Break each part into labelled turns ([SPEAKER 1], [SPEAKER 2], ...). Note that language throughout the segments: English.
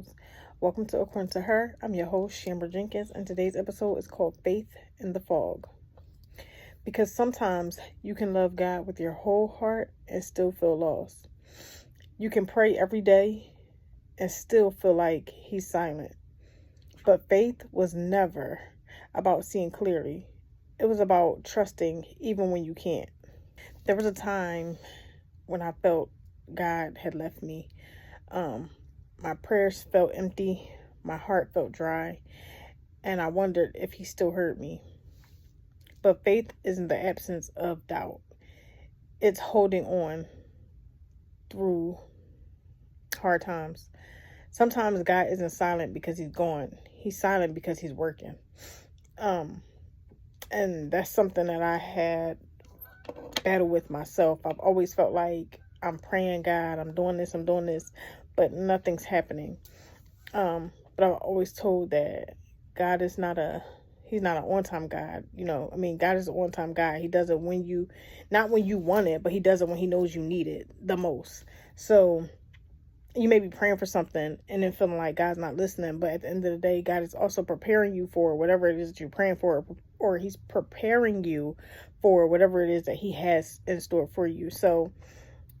[SPEAKER 1] souls. Welcome to According to Her. I'm your host, Shamber Jenkins, and today's episode is called Faith in the Fog. Because sometimes you can love God with your whole heart and still feel lost. You can pray every day and still feel like He's silent. But faith was never about seeing clearly. It was about trusting even when you can't. There was a time when I felt God had left me. My prayers felt empty, my heart felt dry, and I wondered if He still heard me. But faith isn't the absence of doubt. It's holding on through hard times. Sometimes God isn't silent because He's gone. He's silent because He's working. And that's something that I had battled with myself. I've always felt like I'm praying God, I'm doing this, but nothing's happening. But I've always told that God is He's not an on-time God. God is an on-time God. He does it not when you want it, but He does it when He knows you need it the most. So you may be praying for something and then feeling like God's not listening, but at the end of the day, God is also preparing you for whatever it is that you're praying for, or He's preparing you for whatever it is that He has in store for you. So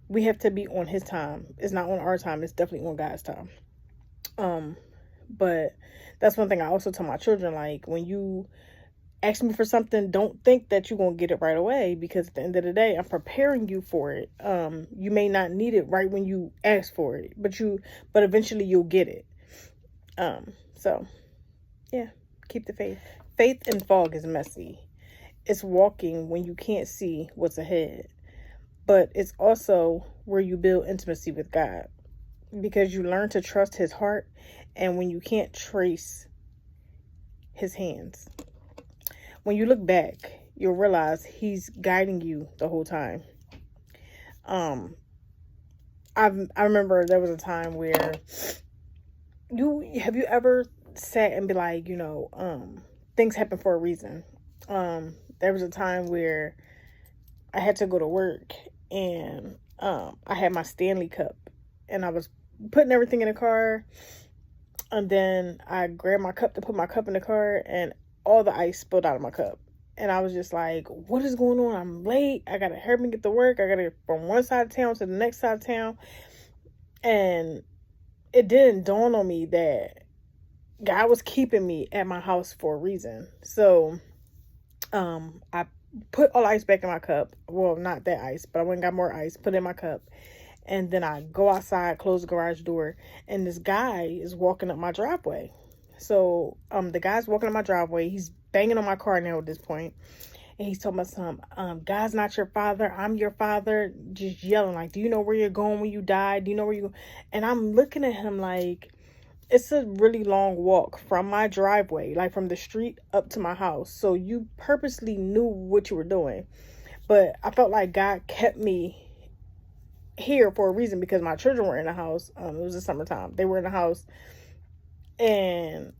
[SPEAKER 1] we have to be on His time. It's not on our time. It's definitely on God's time. But that's one thing I also tell my children, like, when you ask me for something, don't think that you're going to get it right away, because at the end of the day, I'm preparing you for it. You may not need it right when you ask for it, but eventually you'll get it. So yeah, keep the faith. Faith in fog is messy. It's walking when you can't see what's ahead, but it's also where you build intimacy with God, because you learn to trust His heart, and when you can't trace His hands. When you look back, you'll realize He's guiding you the whole time. I remember there was a time where have you ever sat and be like, things happen for a reason. There was a time where I had to go to work, and I had my Stanley cup, and I was putting everything in the car, and then I grabbed my cup to put my cup in the car, and all the ice spilled out of my cup. And I was just like, what is going on? I'm late. I gotta hurry and get to work. I gotta get from one side of town to the next side of town. And it didn't dawn on me that God was keeping me at my house for a reason. So I put all the ice back in my cup. Well, not that ice, but I went and got more ice, put it in my cup. And then I go outside, close the garage door, and this guy is walking up my driveway. So the guy's walking up my driveway. He's banging on my car now at this point. And he's talking about God's not your father. I'm your father. Just yelling like, do you know where you're going when you die? Do you know where you're going? And I'm looking at him like, it's a really long walk from my driveway, like from the street up to my house. So you purposely knew what you were doing. But I felt like God kept me here for a reason, because my children were in the house. It was the summertime. They were in the house. And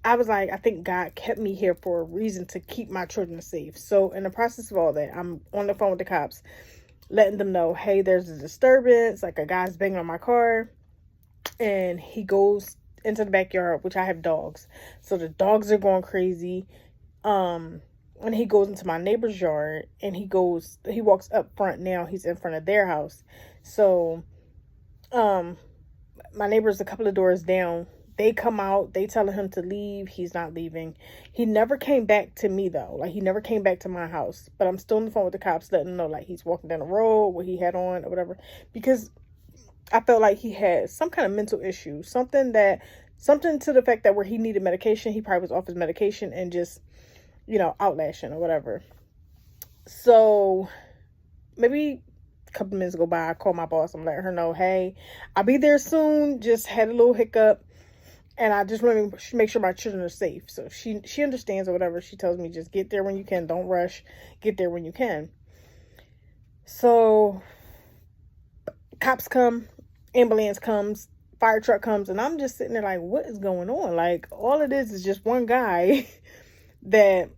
[SPEAKER 1] I was like, I think God kept me here for a reason, to keep my children safe. So in the process of all that, I'm on the phone with the cops, letting them know, hey, there's a disturbance, like a guy's banging on my car. And he goes into the backyard, which I have dogs. So the dogs are going crazy. And he goes into my neighbor's yard, and he walks up front. Now he's in front of their house. So my neighbor's a couple of doors down. They come out, they telling him to leave. He's not leaving. He never came back to me, though. Like, he never came back to my house. But I'm still on the phone with the cops, letting them know, like, he's walking down the road, what he had on or whatever. Because I felt like he had some kind of mental issue. Something to the fact that where he needed medication, he probably was off his medication and just, outlashing or whatever. So maybe a couple minutes go by, I call my boss. I'm letting her know, hey, I'll be there soon. Just had a little hiccup. And I just want to make sure my children are safe. So she understands or whatever. She tells me, just get there when you can. Don't rush. Get there when you can. So cops come, ambulance comes, fire truck comes, and I'm just sitting there like, what is going on? Like, all it is just one guy that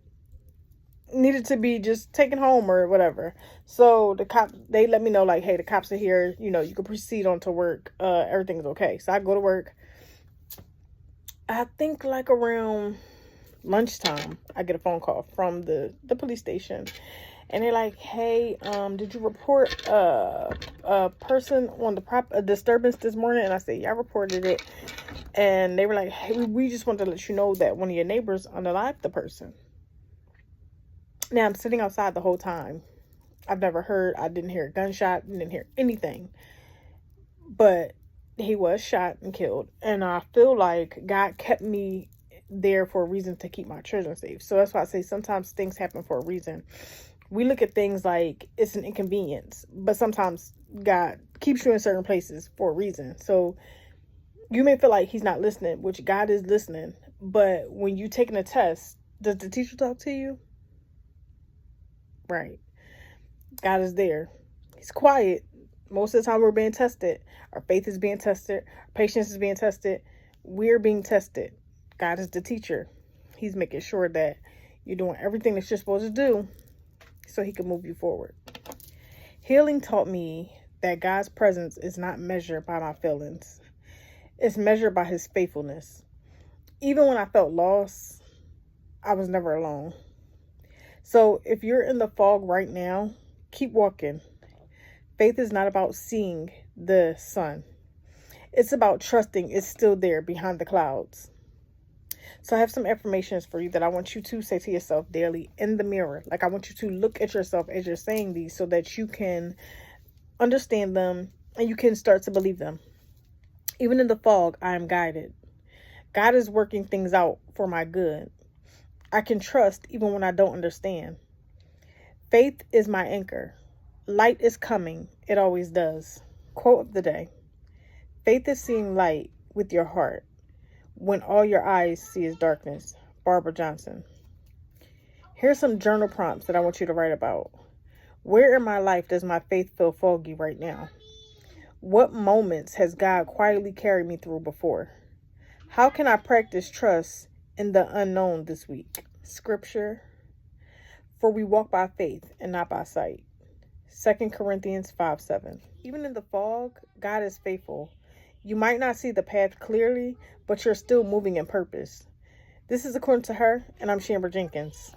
[SPEAKER 1] needed to be just taken home or whatever. So the cops, they let me know, like, hey, the cops are here. You can proceed on to work. Everything's okay. So I go to work. I think like around lunchtime, I get a phone call from the police station, and they're like, "Hey, did you report a person on the a disturbance this morning?" And I said, "Yeah, I reported it." And they were like, "Hey, we just wanted to let you know that one of your neighbors unalived the person." Now I'm sitting outside the whole time. I didn't hear a gunshot, didn't hear anything, but he was shot and killed, and I feel like God kept me there for a reason, to keep my children safe. So that's why I say sometimes things happen for a reason. We look at things like it's an inconvenience, but sometimes God keeps you in certain places for a reason. So you may feel like he's not listening, which God is listening, but when you taking a test, does the teacher talk to you? Right. God is there. He's quiet. Most of the time we're being tested. Our faith is being tested. Our patience is being tested. We're being tested. God is the teacher. He's making sure that you're doing everything that you're supposed to do so he can move you forward. Healing taught me that God's presence is not measured by my feelings. It's measured by his faithfulness. Even when I felt lost, I was never alone. So if you're in the fog right now, keep walking. Faith is not about seeing the sun. It's about trusting it's still there behind the clouds. So I have some affirmations for you that I want you to say to yourself daily in the mirror. Like, I want you to look at yourself as you're saying these so that you can understand them and you can start to believe them. Even in the fog, I am guided. God is working things out for my good. I can trust even when I don't understand. Faith is my anchor. Light is coming. It always does. Quote of the day. Faith is seeing light with your heart when all your eyes see is darkness. Barbara Johnson. Here's some journal prompts that I want you to write about. Where in my life does my faith feel foggy right now? What moments has God quietly carried me through before? How can I practice trust in the unknown this week? Scripture. For we walk by faith and not by sight. 2 Corinthians 5:7. Even in the fog, God is faithful. You might not see the path clearly, but you're still moving in purpose. This is According to Her, and I'm Shamber Jenkins.